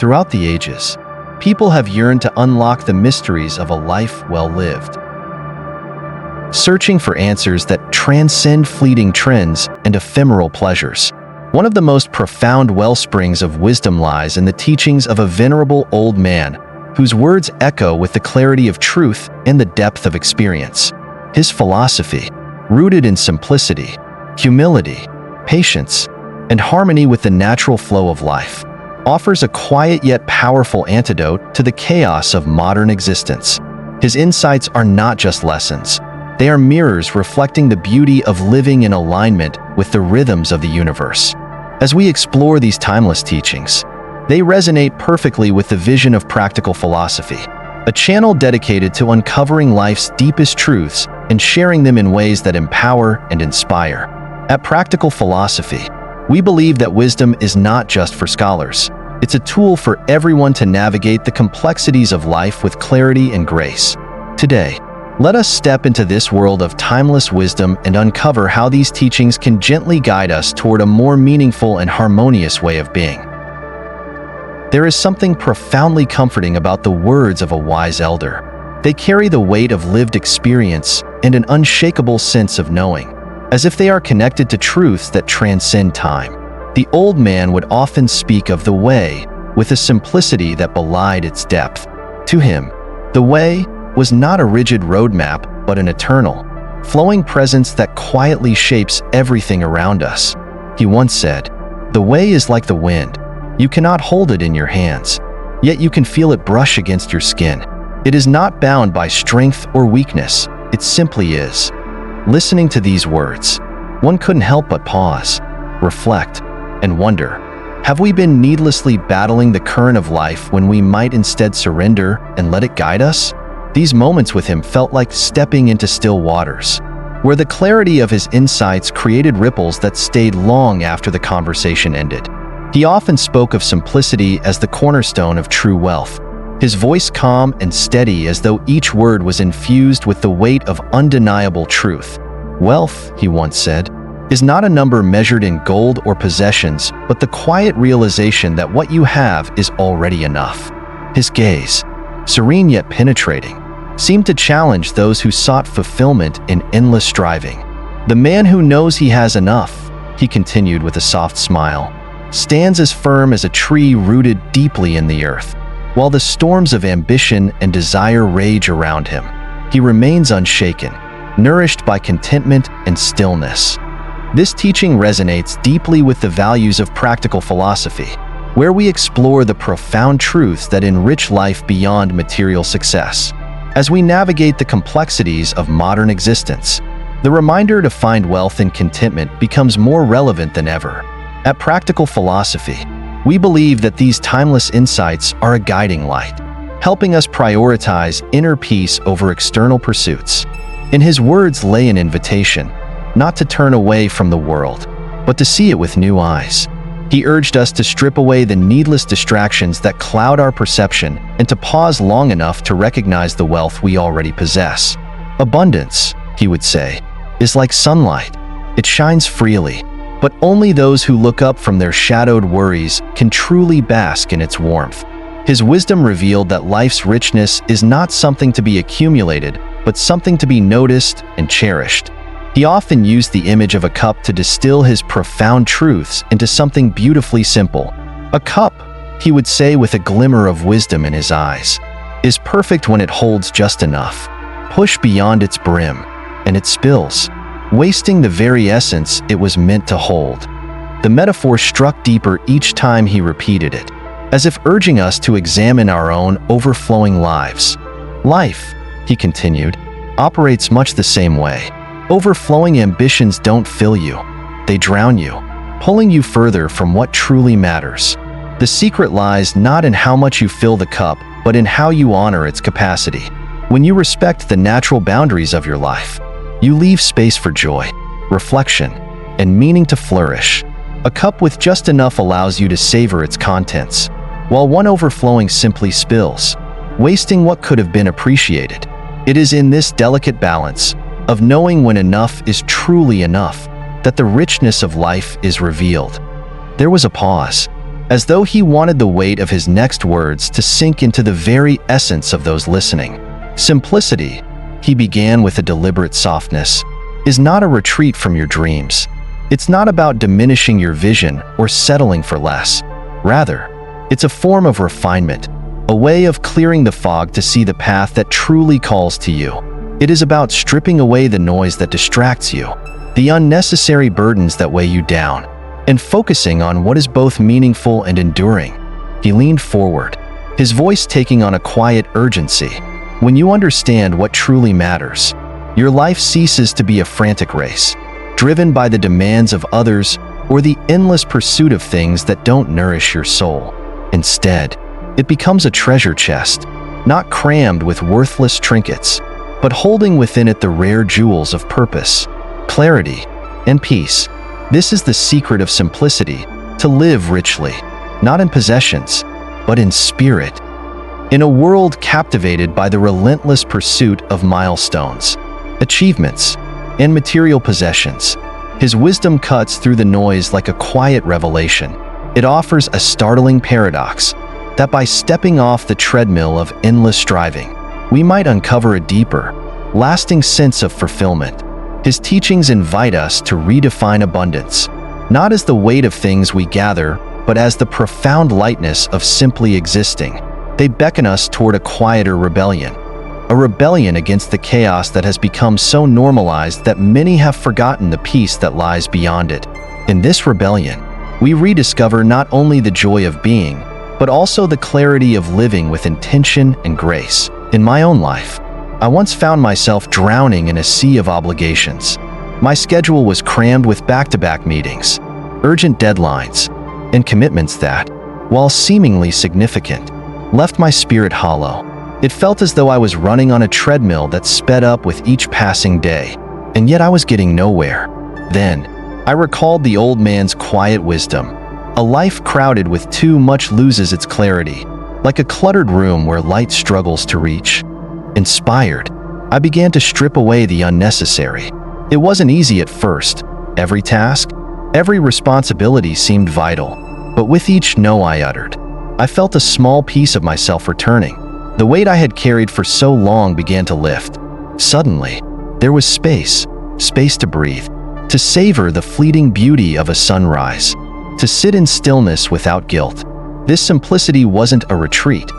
Throughout the ages, people have yearned to unlock the mysteries of a life well lived, searching for answers that transcend fleeting trends and ephemeral pleasures. One of the most profound wellsprings of wisdom lies in the teachings of a venerable old man whose words echo with the clarity of truth and the depth of experience. His philosophy, rooted in simplicity, humility, patience, and harmony with the natural flow of life, offers a quiet yet powerful antidote to the chaos of modern existence. His insights are not just lessons. They are mirrors reflecting the beauty of living in alignment with the rhythms of the universe. As we explore these timeless teachings, they resonate perfectly with the vision of practical philosophy, a channel dedicated to uncovering life's deepest truths and sharing them in ways that empower and inspire. At Practical Philosophy, we believe that wisdom is not just for scholars. It's a tool for everyone to navigate the complexities of life with clarity and grace. Today, let us step into this world of timeless wisdom and uncover how these teachings can gently guide us toward a more meaningful and harmonious way of being. There is something profoundly comforting about the words of a wise elder. They carry the weight of lived experience and an unshakable sense of knowing, as if they are connected to truths that transcend time. The old man would often speak of the way with a simplicity that belied its depth. To him, the way was not a rigid roadmap, but an eternal, flowing presence that quietly shapes everything around us. He once said, "The way is like the wind. You cannot hold it in your hands, yet you can feel it brush against your skin. It is not bound by strength or weakness, it simply is." Listening to these words, one couldn't help but pause, reflect, and wonder, have we been needlessly battling the current of life when we might instead surrender and let it guide us? These moments with him felt like stepping into still waters, where the clarity of his insights created ripples that stayed long after the conversation ended. He often spoke of simplicity as the cornerstone of true wealth, his voice calm and steady as though each word was infused with the weight of undeniable truth. "Wealth," he once said, "is not a number measured in gold or possessions, but the quiet realization that what you have is already enough." His gaze, serene yet penetrating, seemed to challenge those who sought fulfillment in endless striving. "The man who knows he has enough," he continued with a soft smile, "stands as firm as a tree rooted deeply in the earth. While the storms of ambition and desire rage around him, he remains unshaken, nourished by contentment and stillness." This teaching resonates deeply with the values of practical philosophy, where we explore the profound truths that enrich life beyond material success. As we navigate the complexities of modern existence, the reminder to find wealth and contentment becomes more relevant than ever. At Practical Philosophy, we believe that these timeless insights are a guiding light, helping us prioritize inner peace over external pursuits. In his words lay an invitation, not to turn away from the world, but to see it with new eyes. He urged us to strip away the needless distractions that cloud our perception and to pause long enough to recognize the wealth we already possess. "Abundance," he would say, "is like sunlight. It shines freely, but only those who look up from their shadowed worries can truly bask in its warmth." His wisdom revealed that life's richness is not something to be accumulated, but something to be noticed and cherished. He often used the image of a cup to distill his profound truths into something beautifully simple. "A cup," he would say with a glimmer of wisdom in his eyes, "is perfect when it holds just enough. Push beyond its brim, and it spills, wasting the very essence it was meant to hold." The metaphor struck deeper each time he repeated it, as if urging us to examine our own overflowing lives. "Life," he continued, "operates much the same way. Overflowing ambitions don't fill you, they drown you, pulling you further from what truly matters. The secret lies not in how much you fill the cup, but in how you honor its capacity. When you respect the natural boundaries of your life, you leave space for joy, reflection, and meaning to flourish. A cup with just enough allows you to savor its contents, while one overflowing simply spills, wasting what could have been appreciated. It is in this delicate balance of knowing when enough is truly enough that the richness of life is revealed." There was a pause, as though he wanted the weight of his next words to sink into the very essence of those listening. Simplicity, he began with a deliberate softness, is not a retreat from your dreams. It's not about diminishing your vision or settling for less. Rather, it's a form of refinement, a way of clearing the fog to see the path that truly calls to you. It is about stripping away the noise that distracts you, the unnecessary burdens that weigh you down, and focusing on what is both meaningful and enduring. He leaned forward, his voice taking on a quiet urgency. When you understand what truly matters, your life ceases to be a frantic race, driven by the demands of others or the endless pursuit of things that don't nourish your soul. Instead, it becomes a treasure chest, not crammed with worthless trinkets, but holding within it the rare jewels of purpose, clarity, and peace. This is the secret of simplicity, to live richly, not in possessions, but in spirit. In a world captivated by the relentless pursuit of milestones, achievements, and material possessions, his wisdom cuts through the noise like a quiet revelation. It offers a startling paradox, that by stepping off the treadmill of endless striving, we might uncover a deeper, lasting sense of fulfillment. His teachings invite us to redefine abundance, not as the weight of things we gather, but as the profound lightness of simply existing. They beckon us toward a quieter rebellion, a rebellion against the chaos that has become so normalized that many have forgotten the peace that lies beyond it. In this rebellion, we rediscover not only the joy of being, but also the clarity of living with intention and grace. In my own life, I once found myself drowning in a sea of obligations. My schedule was crammed with back-to-back meetings, urgent deadlines, and commitments that, while seemingly significant, left my spirit hollow. It felt as though I was running on a treadmill that sped up with each passing day, and yet I was getting nowhere. Then, I recalled the old man's quiet wisdom. A life crowded with too much loses its clarity, like a cluttered room where light struggles to reach. Inspired, I began to strip away the unnecessary. It wasn't easy at first. Every task, every responsibility seemed vital, but with each no I uttered, I felt a small piece of myself returning. The weight I had carried for so long began to lift. Suddenly, there was space to breathe, to savor the fleeting beauty of a sunrise, to sit in stillness without guilt. This simplicity wasn't a retreat.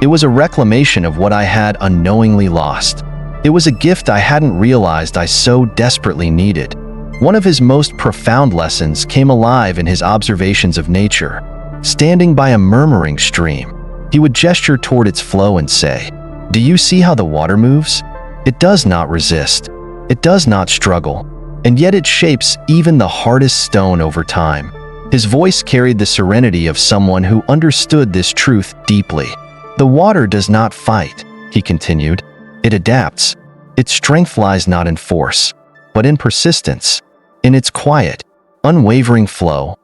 It was a reclamation of what I had unknowingly lost. It was a gift I hadn't realized I so desperately needed. One of his most profound lessons came alive in his observations of nature. Standing by a murmuring stream, he would gesture toward its flow and say, "Do you see how the water moves? It does not resist. It does not struggle, and yet it shapes even the hardest stone over time." His voice carried the serenity of someone who understood this truth deeply. "The water does not fight," he continued. "It adapts. Its strength lies not in force, but in persistence, in its quiet, unwavering flow."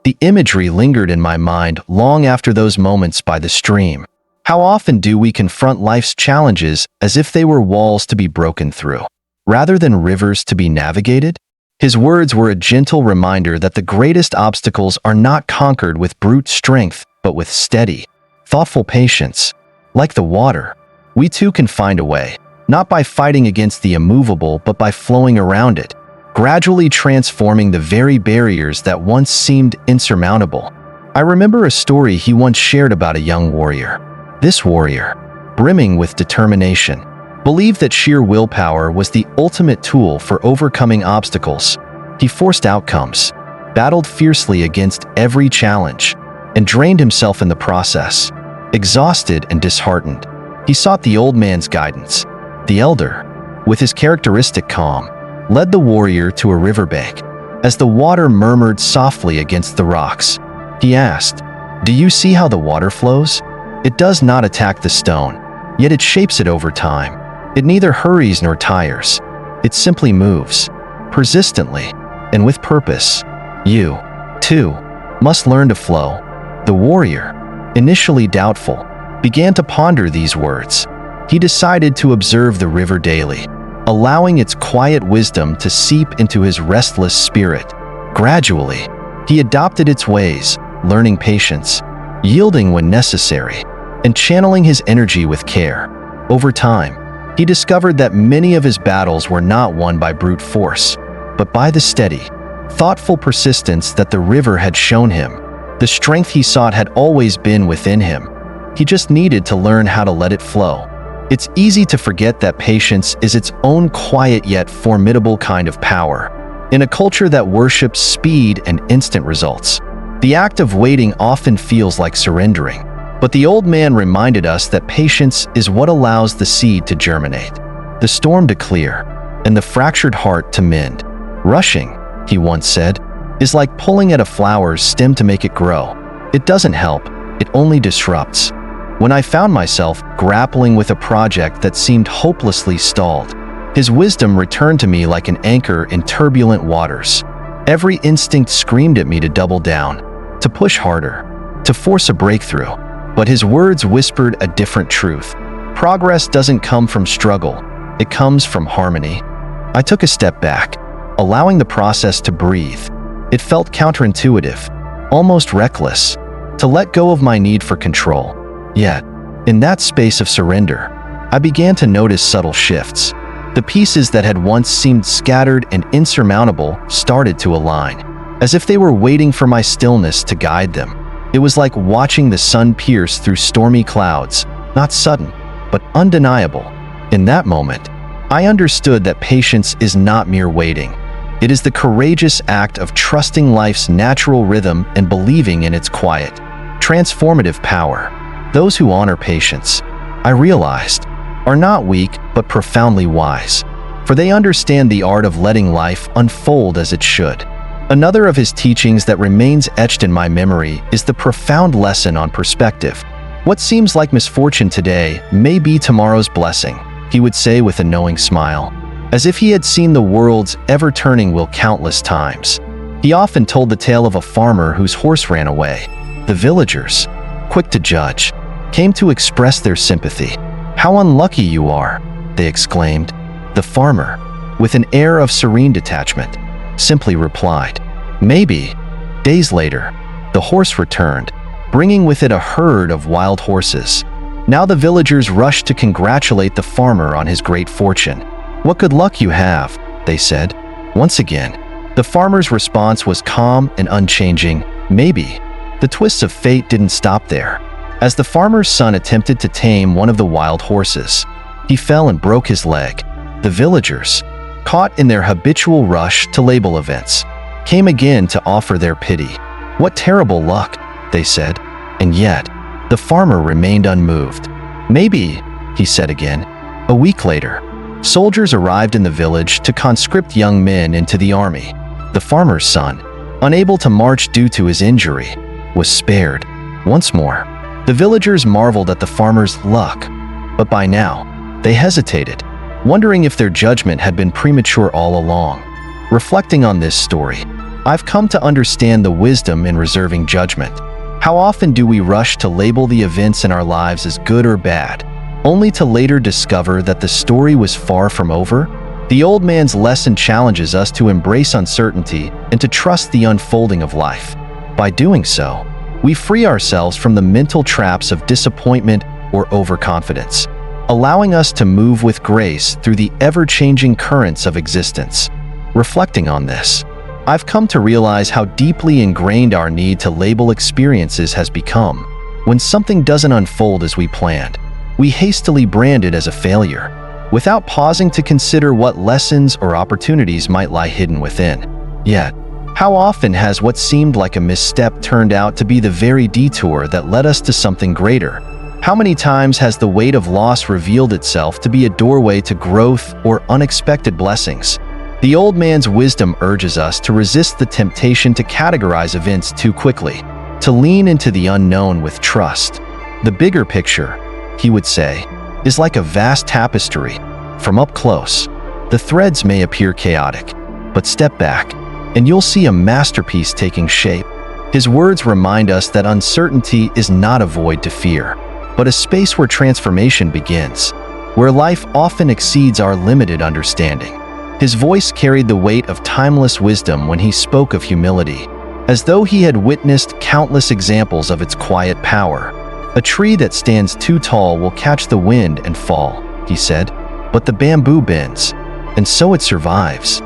The imagery lingered in my mind long after those moments by the stream. How often do we confront life's challenges as if they were walls to be broken through, rather than rivers to be navigated? His words were a gentle reminder that the greatest obstacles are not conquered with brute strength, but with steady, thoughtful patience. Like the water, we too can find a way, not by fighting against the immovable, but by flowing around it, gradually transforming the very barriers that once seemed insurmountable. I remember a story he once shared about a young warrior. This warrior, brimming with determination, believed that sheer willpower was the ultimate tool for overcoming obstacles. He forced outcomes, battled fiercely against every challenge, and drained himself in the process. Exhausted and disheartened, he sought the old man's guidance. The elder, with his characteristic calm, led the warrior to a riverbank. As the water murmured softly against the rocks, he asked, "Do you see how the water flows? It does not attack the stone, yet it shapes it over time. It neither hurries nor tires. It simply moves, persistently, and with purpose. You, too, must learn to flow." The warrior, initially doubtful, began to ponder these words. He decided to observe the river daily, allowing its quiet wisdom to seep into his restless spirit. Gradually, he adopted its ways, learning patience, yielding when necessary, and channeling his energy with care. Over time, he discovered that many of his battles were not won by brute force, but by the steady, thoughtful persistence that the river had shown him. The strength he sought had always been within him. He just needed to learn how to let it flow. It's easy to forget that patience is its own quiet yet formidable kind of power. In a culture that worships speed and instant results, the act of waiting often feels like surrendering. But the old man reminded us that patience is what allows the seed to germinate, the storm to clear, and the fractured heart to mend. Rushing, he once said, is like pulling at a flower's stem to make it grow. It doesn't help, it only disrupts. When I found myself grappling with a project that seemed hopelessly stalled, his wisdom returned to me like an anchor in turbulent waters. Every instinct screamed at me to double down, to push harder, to force a breakthrough. But his words whispered a different truth. Progress doesn't come from struggle, it comes from harmony. I took a step back, allowing the process to breathe. It felt counterintuitive, almost reckless, to let go of my need for control. Yet, in that space of surrender, I began to notice subtle shifts. The pieces that had once seemed scattered and insurmountable started to align, as if they were waiting for my stillness to guide them. It was like watching the sun pierce through stormy clouds, not sudden, but undeniable. In that moment, I understood that patience is not mere waiting. It is the courageous act of trusting life's natural rhythm and believing in its quiet, transformative power. Those who honor patience, I realized, are not weak but profoundly wise, for they understand the art of letting life unfold as it should. Another of his teachings that remains etched in my memory is the profound lesson on perspective. What seems like misfortune today may be tomorrow's blessing, he would say with a knowing smile, as if he had seen the world's ever-turning wheel countless times. He often told the tale of a farmer whose horse ran away. The villagers, quick to judge, came to express their sympathy. "How unlucky you are," they exclaimed. The farmer, with an air of serene detachment, simply replied, "Maybe." Days later, the horse returned, bringing with it a herd of wild horses. Now the villagers rushed to congratulate the farmer on his great fortune. "What good luck you have," they said. Once again, the farmer's response was calm and unchanging, "Maybe." The twists of fate didn't stop there. As the farmer's son attempted to tame one of the wild horses, he fell and broke his leg. The villagers, caught in their habitual rush to label events, came again to offer their pity. "What terrible luck," they said, and yet, the farmer remained unmoved. "Maybe," he said again. A week later, soldiers arrived in the village to conscript young men into the army. The farmer's son, unable to march due to his injury, was spared. Once more, the villagers marveled at the farmer's luck, but by now, they hesitated, wondering if their judgment had been premature all along. Reflecting on this story, I've come to understand the wisdom in reserving judgment. How often do we rush to label the events in our lives as good or bad, only to later discover that the story was far from over? The old man's lesson challenges us to embrace uncertainty and to trust the unfolding of life. By doing so, we free ourselves from the mental traps of disappointment or overconfidence, allowing us to move with grace through the ever-changing currents of existence. Reflecting on this, I've come to realize how deeply ingrained our need to label experiences has become. When something doesn't unfold as we planned, we hastily brand it as a failure, without pausing to consider what lessons or opportunities might lie hidden within. Yet, how often has what seemed like a misstep turned out to be the very detour that led us to something greater? How many times has the weight of loss revealed itself to be a doorway to growth or unexpected blessings? The old man's wisdom urges us to resist the temptation to categorize events too quickly, to lean into the unknown with trust. The bigger picture, he would say, is like a vast tapestry. From up close, the threads may appear chaotic, but step back, and you'll see a masterpiece taking shape. His words remind us that uncertainty is not a void to fear, but a space where transformation begins, where life often exceeds our limited understanding. His voice carried the weight of timeless wisdom when he spoke of humility, as though he had witnessed countless examples of its quiet power. "A tree that stands too tall will catch the wind and fall," he said, "but the bamboo bends, and so it survives."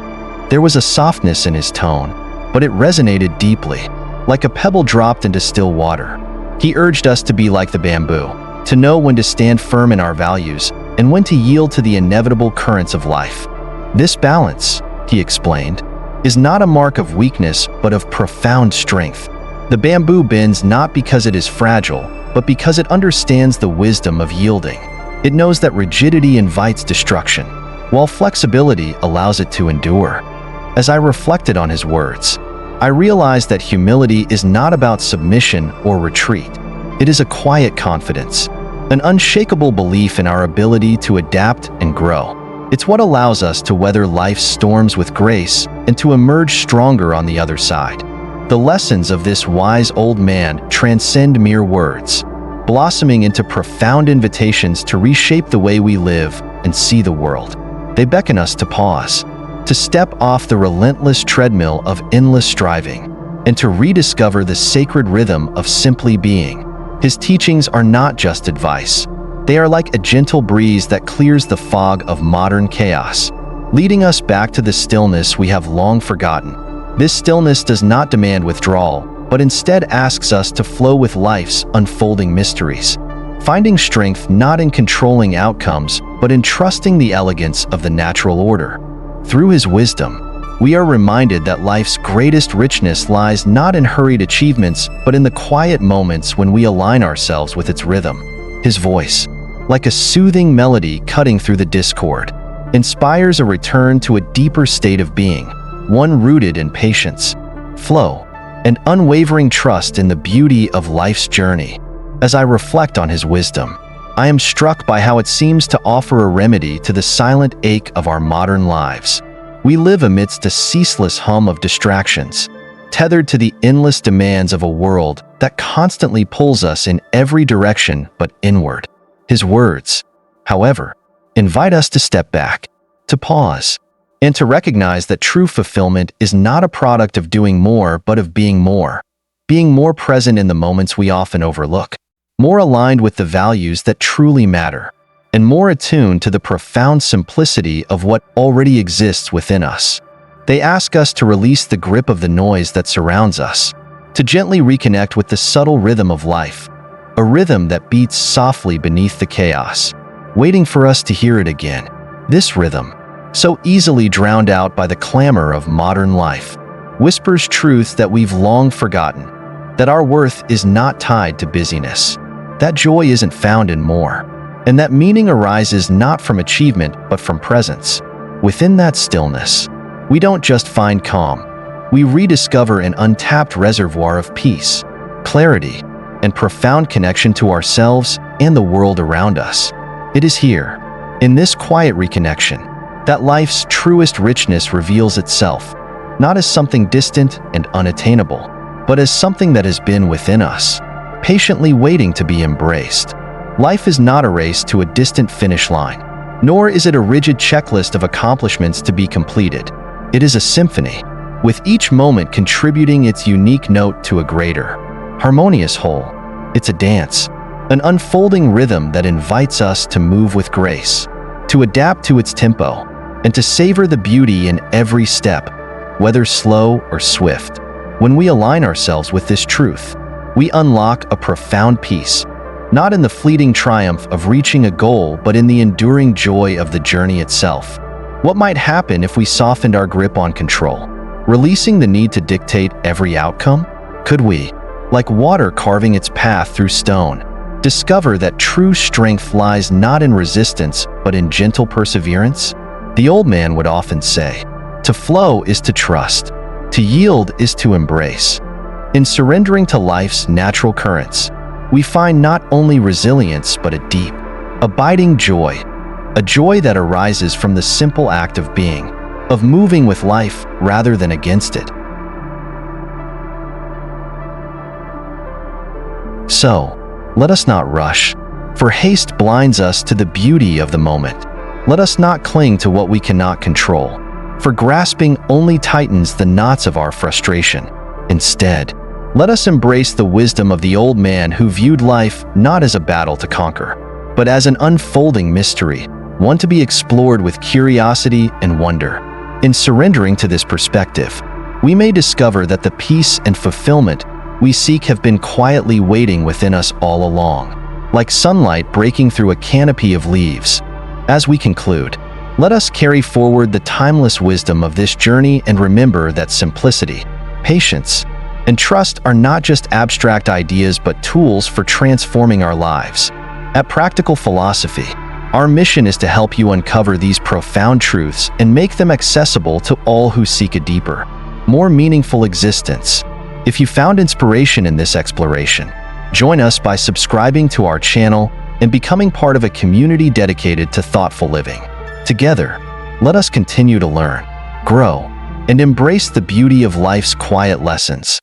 There was a softness in his tone, but it resonated deeply, like a pebble dropped into still water. He urged us to be like the bamboo, to know when to stand firm in our values and when to yield to the inevitable currents of life. "This balance," he explained, "is not a mark of weakness but of profound strength. The bamboo bends not because it is fragile, but because it understands the wisdom of yielding. It knows that rigidity invites destruction, while flexibility allows it to endure." As I reflected on his words, I realized that humility is not about submission or retreat. It is a quiet confidence, an unshakable belief in our ability to adapt and grow. It's what allows us to weather life's storms with grace and to emerge stronger on the other side. The lessons of this wise old man transcend mere words, blossoming into profound invitations to reshape the way we live and see the world. They beckon us to pause, to step off the relentless treadmill of endless striving, and to rediscover the sacred rhythm of simply being. His teachings are not just advice. They are like a gentle breeze that clears the fog of modern chaos, leading us back to the stillness we have long forgotten. This stillness does not demand withdrawal, but instead asks us to flow with life's unfolding mysteries, finding strength not in controlling outcomes, but in trusting the elegance of the natural order. Through his wisdom, we are reminded that life's greatest richness lies not in hurried achievements, but in the quiet moments when we align ourselves with its rhythm. His voice, like a soothing melody cutting through the discord, inspires a return to a deeper state of being, one rooted in patience, flow, and unwavering trust in the beauty of life's journey. As I reflect on his wisdom, I am struck by how it seems to offer a remedy to the silent ache of our modern lives. We live amidst a ceaseless hum of distractions, tethered to the endless demands of a world that constantly pulls us in every direction but inward. His words, however, invite us to step back, to pause, and to recognize that true fulfillment is not a product of doing more but of being more present in the moments we often overlook, more aligned with the values that truly matter, and more attuned to the profound simplicity of what already exists within us. They ask us to release the grip of the noise that surrounds us, to gently reconnect with the subtle rhythm of life, a rhythm that beats softly beneath the chaos, waiting for us to hear it again. This rhythm, so easily drowned out by the clamor of modern life, whispers truths that we've long forgotten, that our worth is not tied to busyness, that joy isn't found in more, and that meaning arises not from achievement but from presence. Within that stillness, we don't just find calm, we rediscover an untapped reservoir of peace, clarity, and profound connection to ourselves and the world around us. It is here, in this quiet reconnection, that life's truest richness reveals itself, not as something distant and unattainable, but as something that has been within us, patiently waiting to be embraced. Life is not a race to a distant finish line, nor is it a rigid checklist of accomplishments to be completed. It is a symphony, with each moment contributing its unique note to a greater, harmonious whole. It's a dance, an unfolding rhythm that invites us to move with grace, to adapt to its tempo, and to savor the beauty in every step, whether slow or swift. When we align ourselves with this truth, we unlock a profound peace, not in the fleeting triumph of reaching a goal, but in the enduring joy of the journey itself. What might happen if we softened our grip on control, releasing the need to dictate every outcome? Could we, like water carving its path through stone, discover that true strength lies not in resistance, but in gentle perseverance? The old man would often say, "To flow is to trust, to yield is to embrace." In surrendering to life's natural currents, we find not only resilience but a deep, abiding joy, a joy that arises from the simple act of being, of moving with life rather than against it. So, let us not rush, for haste blinds us to the beauty of the moment. Let us not cling to what we cannot control, for grasping only tightens the knots of our frustration. Instead, let us embrace the wisdom of the old man who viewed life not as a battle to conquer, but as an unfolding mystery, one to be explored with curiosity and wonder. In surrendering to this perspective, we may discover that the peace and fulfillment we seek have been quietly waiting within us all along, like sunlight breaking through a canopy of leaves. As we conclude, let us carry forward the timeless wisdom of this journey and remember that simplicity, patience, and trust are not just abstract ideas but tools for transforming our lives. At Practical Philosophy, our mission is to help you uncover these profound truths and make them accessible to all who seek a deeper, more meaningful existence. If you found inspiration in this exploration, join us by subscribing to our channel and becoming part of a community dedicated to thoughtful living. Together, let us continue to learn, grow, and embrace the beauty of life's quiet lessons.